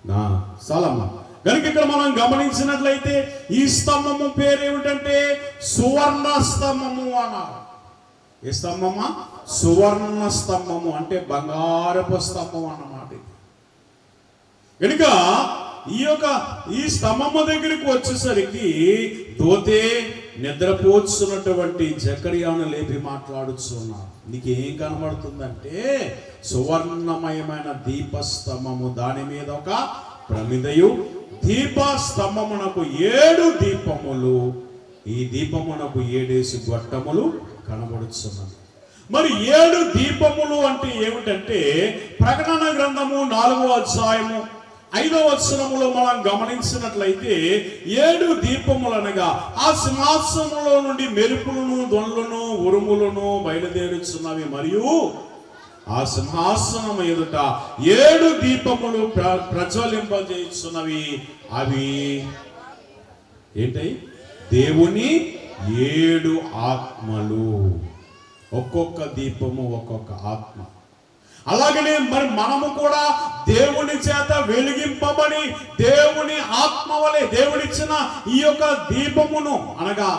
నా స్థలము. కనుక ఇక్కడ మనం గమనించినట్లయితే ఈ స్తంభము పేరు ఏమిటంటే సువర్ణ స్తంభము అన్నారు. ఏ స్తంభమా? సువర్ణ స్తంభము అంటే బంగారపు స్తంభం అన్నమాట. కనుక ఈ స్తంభము దగ్గరికి వచ్చేసరికి దోతే నిద్రపోతున్నటువంటి జకరియాను లేపి మాట్లాడుతున్నారు. నీకేం కనబడుతుందంటే సువర్ణమయమైన దీపస్తంభము, దాని మీద ఒక ప్రమిదయు, దీపస్తంభమునకు 7 దీపములు, ఈ దీపమునకు 7 గొట్టములు కనబడుచున్నవి. మరి 7 దీపములు అంటే ఏమిటంటే ప్రకటన గ్రంథము 4వ అధ్యాయము 5వ వచనములో మనం గమనించినట్లయితే 7 దీపములు అనగా ఆ సింహాసనంలో నుండి మెరుపులను, దొండ్లను, ఉరుములను బయలుదేరుచున్నవి. మరియు ఆ సింహాసనం ఎదుట 7 దీపములు ప్రజ్వలింపజేస్తున్నవి. అవి ఏంటి? దేవుని 7 ఆత్మలు. ఒక్కొక్క దీపము ఒక్కొక్క ఆత్మ. అలాగనే మరి మనము కూడా దేవుని చేత వెలిగింపబడి దేవుని ఆత్మ వలె దేవుడిచ్చిన ఈ యొక్క దీపమును అనగా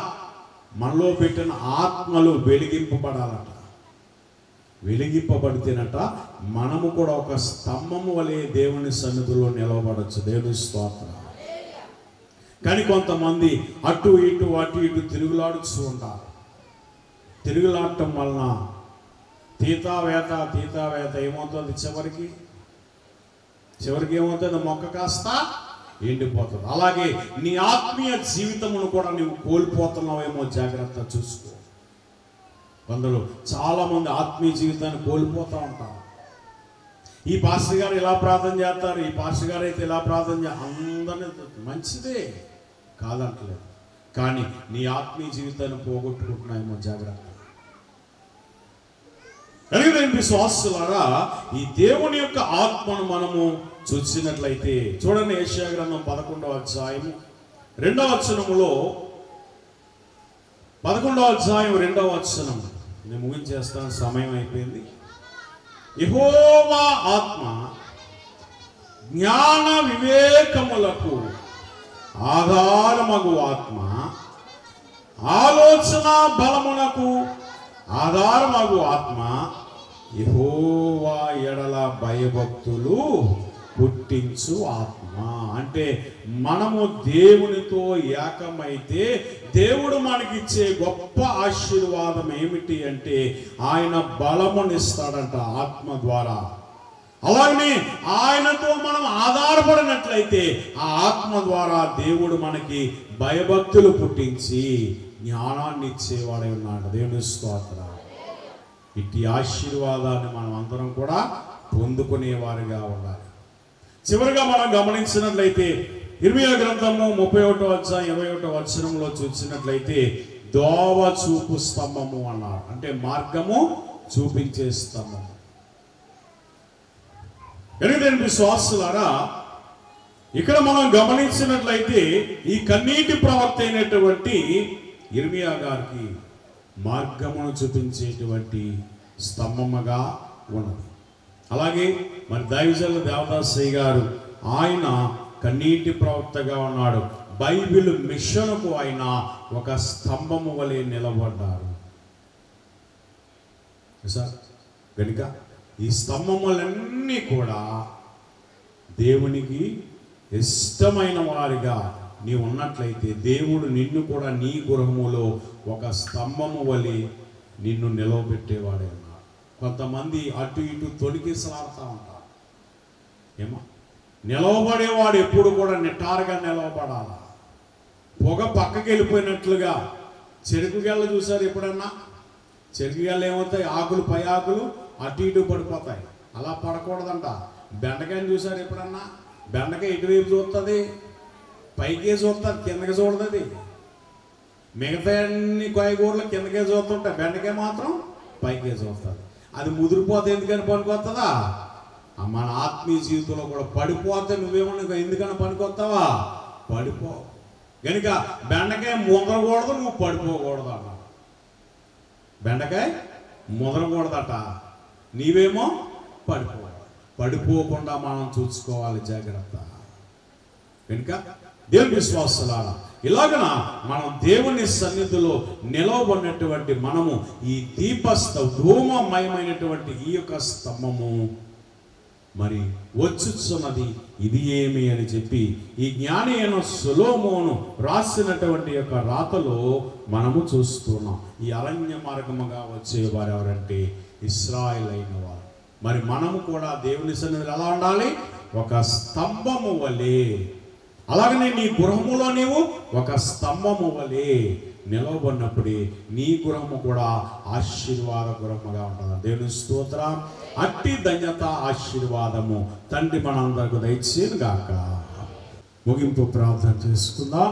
మనలో పెట్టిన ఆత్మలు వెలిగింపబడాలట. వెలిగింపబడితేనట మనము కూడా ఒక స్తంభము వలె దేవుని సన్నిధిలో నిలవబడచ్చు. దేవుని స్తోత్రం. కానీ కొంతమంది అటు ఇటు తిరుగులాడుతూ ఉంటారు. తిరుగులాడటం వలన తీతావేత ఏమవుతుంది? చివరికి ఏమవుతుంది? మొక్క కాస్త ఎండిపోతుంది. అలాగే నీ ఆత్మీయ జీవితమును కూడా నువ్వు కోల్పోతున్నావేమో, జాగ్రత్త చూసుకో. కొందరు చాలా మంది ఆత్మీయ జీవితాన్ని కోల్పోతూ ఉంటారు. ఈ పాస్టర్ గారు ఇలా ప్రార్థన చేస్తారు, ఈ పాస్టర్ గారు అయితే ఇలా ప్రార్థన చేస్తారు. అందరినీ మంచిదే కాదంటలేదు. కానీ నీ ఆత్మీయ జీవితాన్ని పోగొట్టుకుంటున్నాయేమో జాగ్రత్త. కనుక విశ్వాసులారా, ఈ దేవుని యొక్క ఆత్మను మనము చూసినట్లయితే చూడండి, యెషయా గ్రంథం 11వ అధ్యాయము 2వ వచనములో, 11వ అధ్యాయం 2వ వచనం. నేను ముగించేస్తాను, సమయం అయిపోయింది. యెహోవా ఆత్మ జ్ఞాన వివేకములకు ఆధారమగు ఆత్మ, ఆలోచన బలమునకు ఆధారమగు ఆత్మ, యెహోవా ఎడల భయభక్తులు పుట్టించు ఆత్మ. అంటే మనము దేవునితో ఏకమైతే దేవుడు మనకిచ్చే గొప్ప ఆశీర్వాదం ఏమిటి అంటే ఆయన బలమునిస్తాడంట ఆత్మ ద్వారా. అలాగే ఆయనతో మనం ఆధారపడినట్లయితే ఆ ఆత్మ ద్వారా దేవుడు మనకి భయభక్తులు పుట్టించి జ్ఞానాన్ని ఇచ్చేవాడై ఉన్నాడు. దేవుని స్తోత్రం. ఇట్టి ఆశీర్వాదాన్ని మనం అందరం కూడా పొందుకునేవారుగా ఉండాలి. చివరిగా మనం గమనించినట్లయితే ఇర్మీయా గ్రంథము 31వ అధ్యాయం 21వ వచనంలో చూసినట్లయితే దోవ చూపు స్తంభము అన్నారు. అంటే మార్గము చూపించే స్తంభము. ఎనిమిది విశ్వాసులారా, ఇక్కడ మనం గమనించినట్లయితే ఈ కన్నీటి ప్రవక్త అయినటువంటి ఇర్మీయా గారికి మార్గమును చూపించేటువంటి స్తంభముగా ఉన్నది. అలాగే మన దైవజనుల దేవదాసయ్య గారు, ఆయన కన్నీటి ప్రవక్తగా ఉన్నాడు. బైబిల్ మిషన్కు ఆయన ఒక స్తంభము వలె నిలబడ్డారు సార్. కనుక ఈ స్తంభములన్నీ కూడా దేవునికి ఇష్టమైన వారిగా నీవు ఉన్నట్లయితే దేవుడు నిన్ను కూడా నీ గృహములో ఒక స్తంభము వలె నిన్ను నిలవబెట్టేవాడే ఉన్నాడు. కొంతమంది అటు ఇటు తొలికిసలాడుతూ ఉంటారు. ఏమో నిలవబడేవాడు ఎప్పుడు కూడా నిటారుగా నిలవబడాలా. పొగ పక్కకి వెళ్ళిపోయినట్లుగా చెరుకు గెల్ల చూసారు ఎప్పుడన్నా? చెరుకు గెల్ల ఏమవుతాయి? ఆకులు, పై ఆకులు అటు ఇటు పడిపోతాయి. అలా పడకూడదంట. బెండకాయని చూసారు ఎప్పుడన్నా? బెండకాయ ఇటువైపు చూస్తుంది, పైకే చూస్తుంది, కిందకి చూడదు. మిగతా అన్ని కాయగూరలు కిందకే చూస్తుంటాయి, బెండకాయ మాత్రం పైకే చూస్తుంది. అది ముదిరిపోతే ఎందుకని పనికొస్తుందా? మన ఆత్మీయ జీవితంలో కూడా పడిపోతే నువ్వేమన్నా ఎందుకన్నా పనికొస్తావా? పడిపో. కనుక బెండకాయ ముదరకూడదు, నువ్వు పడిపోకూడదు అన్న. బెండకాయ ముదరకూడదట, నీవేమో పడిపోకుండా మనం చూసుకోవాలి, జాగ్రత్త. కనుక దేవుని విశ్వాసులారా, ఇలాగన మనం దేవుని సన్నిధిలో నిలవబడినటువంటి మనము ఈ ధూమమయమైనటువంటి ఈ యొక్క స్తంభము మరి వచ్చుచున్నది ఇది ఏమి అని చెప్పి ఈ జ్ఞాని అయిన సొలొమోను రాసినటువంటి యొక్క రాతలో మనము చూస్తున్నాం. ఈ అరణ్య మార్గముగా వచ్చేవారు ఎవరంటే ఇశ్రాయేలు అయిన వారు. మరి మనము కూడా దేవుని సన్నిధిలో ఎలా ఉండాలి? ఒక స్తంభము వలె. అలాగనే నీ గృహములో నీవు ఒక స్తంభము వలె నిలవబడినప్పుడే నీ గృహము కూడా ఆశీర్వాద గృహముగా ఉంటుంది. దేవుని స్తోత్రం. అట్టి ధన్యత, ఆశీర్వాదము తండ్రి మనందరికి దయచేయను గాక. ముగింపు ప్రార్థన చేసుకుందాం.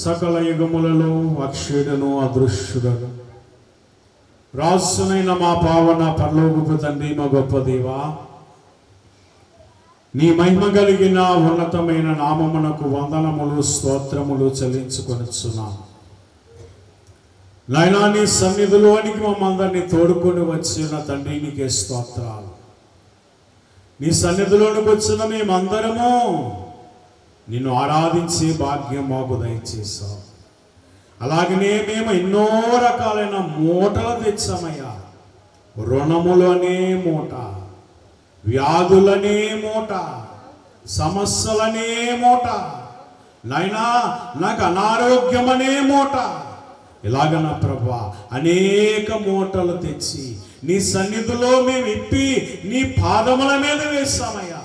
సకల యుగములలో అక్షయుడను అదృశ్యుడను రాజునైన మా పావన పరలోకపు తండ్రి, మా గొప్ప దేవా, నీ మహిమ కలిగిన ఉన్నతమైన నామమునకు వందనములు, స్తోత్రములు చెల్లించుకొనిచున్నాము. నాయనా, నీ సన్నిధిలోనికి మమ్మందరినీ తోడుకొని వచ్చిన తండ్రి, నీకే స్తోత్రాలు. నీ సన్నిధిలోనికి వచ్చిన మేమందరము నిన్ను ఆరాధించే భాగ్యం మాకు దయచేసావు. అలాగనే మేము ఎన్నో రకాలైన మూటలు తెచ్చామయ్యా. రుణములనే మూట, వ్యాధులనే మూట, సమస్యలనే మూట, నాయనా నాకు అనారోగ్యమనే మూట, ఇలాగన ప్రభా అనేక మూటలు తెచ్చి నీ సన్నిధిలో మేము ఇప్పి నీ పాదముల మీద వేస్తామయ్యా.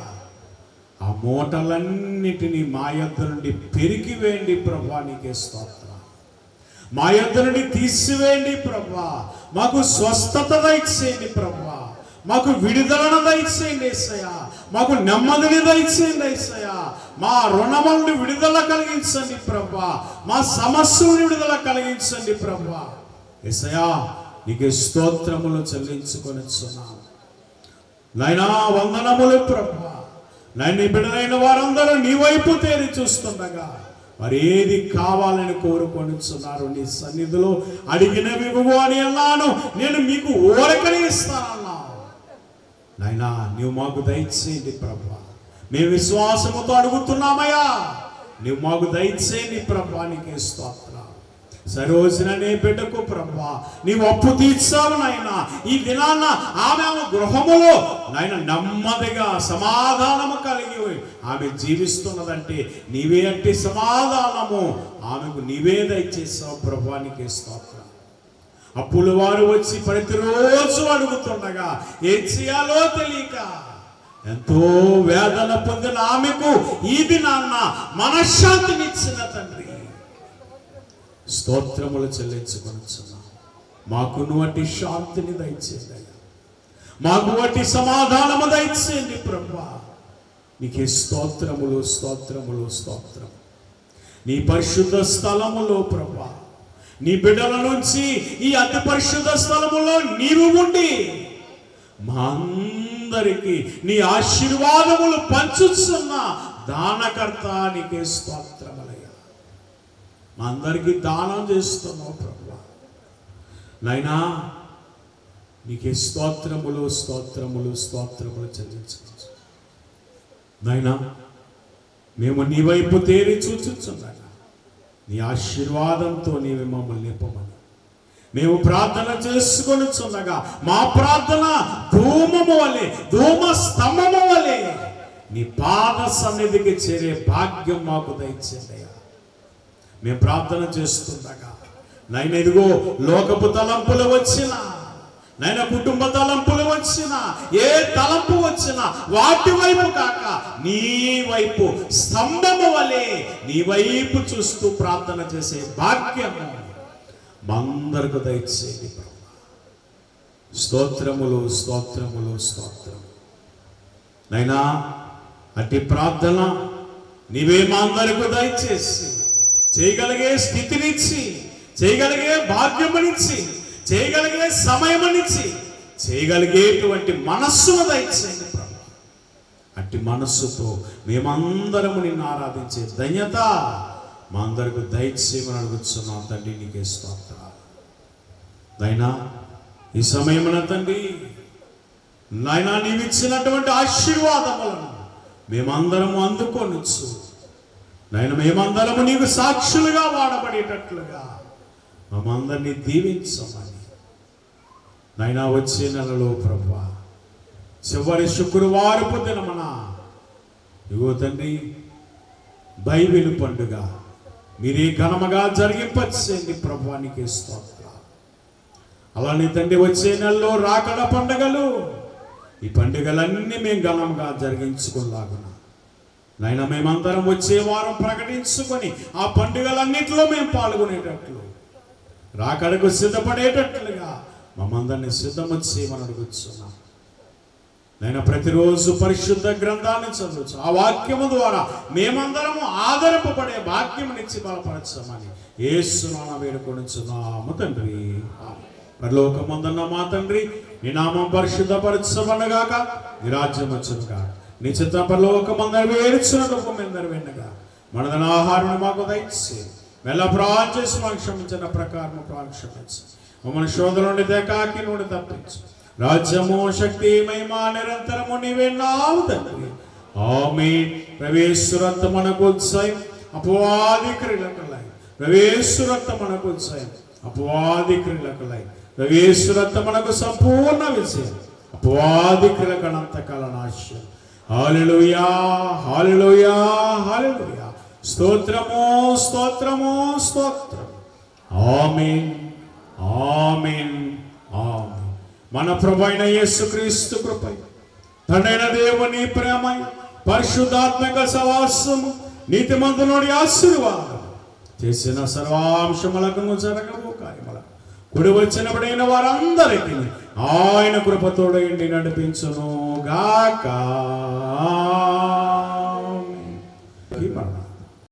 ఆ మూటలన్నిటినీ మా యొద్ద నుండి పెరిగివేయండి ప్రభా, నీకే స్తోత్రం. మా యొద్ద నుండి తీసివేయండి ప్రభా. మాకు స్వస్థత దయచేయండి ప్రభా. మాకు విడుదలను దయచేయండి యేసయ్యా. మాకు నెమ్మదిని దయచేయండి యేసయ్యా. మా రుణములను విడుదల కలిగించండి ప్రభా, మా సమస్యలను విడుదల కలిగించండి ప్రభా. యేసయ్యా నీకు స్తోత్రములు చెల్లించుకొనిచున్నాను నాయనా, వందనములు ప్రభా. నాయన బిడ్డలైన వారందరూ నీ వైపు తేరి చూస్తుండగా మరి ఏది కావాలని కోరుకొనిచున్నారు, నీ సన్నిధిలో అడిగినవి ఇవ్వు అని అన్నాను. నేను మీకు ఊరకనే ఇస్తానన్నా నాయనా, నీవు మాకు దయచేయండి ప్రభా. మేము విశ్వాసముతో అడుగుతున్నామయ్యా, నీవు మాకు దయచేయండి ప్రభా. నీకే స్తోత్రం. సరోజన నే బిడ్డకు ప్రభా నీవు అప్పు తీర్చావు నాయనా. ఈ దినాన ఆమె గృహములో నాయన నెమ్మదిగా సమాధానము కలిగి ఆమె జీవిస్తున్నదంటే నీవే అంటే సమాధానము ఆమెకు నీవే దయచేసావు ప్రభా. నీకే స్తోత్రం. అప్పుల వారు వచ్చి ప్రతిరోజు అడుగుతుండగా ఏం చేయాలో తెలియక ఎంతో వేదన పొందిన ఆమెకు ఈ దినాన్న మనశ్శాంతినిచ్చిన తండ్రి స్తోత్రములు చెల్లించుకొనిచున్నాం. మాకు నువ్వు శాంతిని దయచేయండి, మాకు వాటి సమాధానము దయచేయండి ప్రభా. నీకే స్తోత్రములు స్తోత్రములు స్తోత్రం. నీ పరిశుద్ధ స్థలములో ప్రభా నీ బిడ్డల నుంచి ఈ అతి పరిశుద్ధ స్థలములో నీవు ఉండి మా అందరికీ నీ ఆశీర్వాదములు పంచుతున్న దానకర్త నీకే స్తోత్రములయ్యా. మా అందరికీ దానం చేస్తున్నావు ప్రభా. నైనా నీకే స్తోత్రములు స్తోత్రములు స్తోత్రములు చెల్లించవచ్చు నైనా. మేము నీ వైపు తేరి చూచుచున్నాగా నీ ఆశీర్వాదంతో నీవు మమ్మల్ని నింపమని మేము ప్రార్థన చేసుకొనిచుండగా మా ప్రార్థన ధూమము వలె, ధూమ స్తంభము వలె నీ పాద సన్నిధికి చేరే భాగ్యం మాకు దయచేయండి. మేము ప్రార్థన చేస్తుండగా నైనా ఇదిగో లోకపు తలంపులు వచ్చినా, నైనా కుటుంబ తలంపులు వచ్చినా, ఏ తలంపు వచ్చినా వాటి వైపు కాక నీ వైపు స్తంభము వలె నీ వైపు చూస్తూ ప్రార్థన చేసే భాగ్యము మా అందరికి దయచేయండి ప్రభు. స్తోత్రములు స్తోత్రములు స్తోత్రం. నైనా అట్టి ప్రార్థన నీవే మా అందరికి దయచేసి చేయగలిగే స్థితినిచ్చి, చేయగలిగే భాగ్యమునిచ్చి, చేయగలిగే సమయమునిచ్చి, చేయగలిగేటువంటి మనస్సును దయచేయండి ప్రభు. అట్టి మనస్సుతో మేమందరము నిన్ను ఆరాధించే ధన్యత మా అందరికి దయచేయమని అడుగుతున్నాం తండ్రి. నీకే స్తోత్రాలు నైనా. ఈ సమయమున తండ్రి నాయనా నీవిచ్చినటువంటి ఆశీర్వాదములను మేమందరము అందుకొనొచ్చు నాయన. మేమందరము నీకు సాక్షులుగా వాడబడేటట్లుగా మమ్మందరినీ దీవించమని నాయనా. వచ్చే నెలలో ప్రభువా చివరి శుక్రవారపు దినమున ఇగో తండ్రి బైబిల్ పండుగ మీరే ఘనముగా జరిగింపచేయండి ప్రభువా. నీకే స్తోత్రం. అలానే తండ్రి వచ్చే నెలలో రాకడ పండుగలు, ఈ పండుగలన్నీ మేము ఘనంగా జరిగించుకున్నాగున నాయన. మేమందరం వచ్చే వారం ప్రకటించుకొని ఆ పండుగలన్నింటిలో మేము పాల్గొనేటట్లు, రాకడకు సిద్ధపడేటట్లుగా మమ్మందరినీ సిద్ధము చేయమని అడుగుతున్నాం నాయన. ప్రతిరోజు పరిశుద్ధ గ్రంథాన్ని చదవచ్చు, ఆ వాక్యము ద్వారా మేమందరము ఆదరింపబడే భాగ్యమునిచ్చి బలపరచమని యేసు నామమున వేడుకొనుచున్నాము తండ్రి. పరలోకమందున్న మా తండ్రి, నీ నామం పరిశుద్ధపరచబడుగాక, నీ రాజ్యం వచ్చునుగాక, నీ చిత్తం పరలోకమందు నెరవేర్చునట్టు మేము నెరవేరుగా. మనదన ఆహారం మాకు దయచేసి మెల్ల ప్రార్థన చేసి మాకు క్షమించిన ప్రకారం క్షమించు. మమ్మల్ని శోధన నుండి తెకాకి నుండి తప్పించు. రాజ్యము శక్తి మహిమ నిరంతరము నీవే నావు తండ్రి. ఆమేన్. ప్రవేశురత్త మనకు ఉత్సయం అపవాది క్రియలకలై, ప్రవేశురత్త మనకు ఉత్సయం అపవాది క్రియలకలై, ప్రవేశురత్త మనకు సంపూర్ణ విజయం అపవాది క్రియలకనంతకాల నాశనం. హల్లెలూయా హల్లెలూయా హల్లెలూయా. స్తోత్రము స్తోత్రము స్తోత్రం. ఆమేన్ ఆమేన్ ఆమేన్. మన ప్రభువైన యేసుక్రీస్తు కృపై, తండ్రైన దేవుని ప్రేమ, పరిశుద్ధాత్మక సహవాసము, నీతిమంతుని ఆశీర్వాదం చేసిన సర్వాంశములకు జరగవు కార్యముల కుడి వచ్చినప్పుడైన వారందరికీ ఆయన కృపతోడైండి నడిపించును గాక. పడతాం.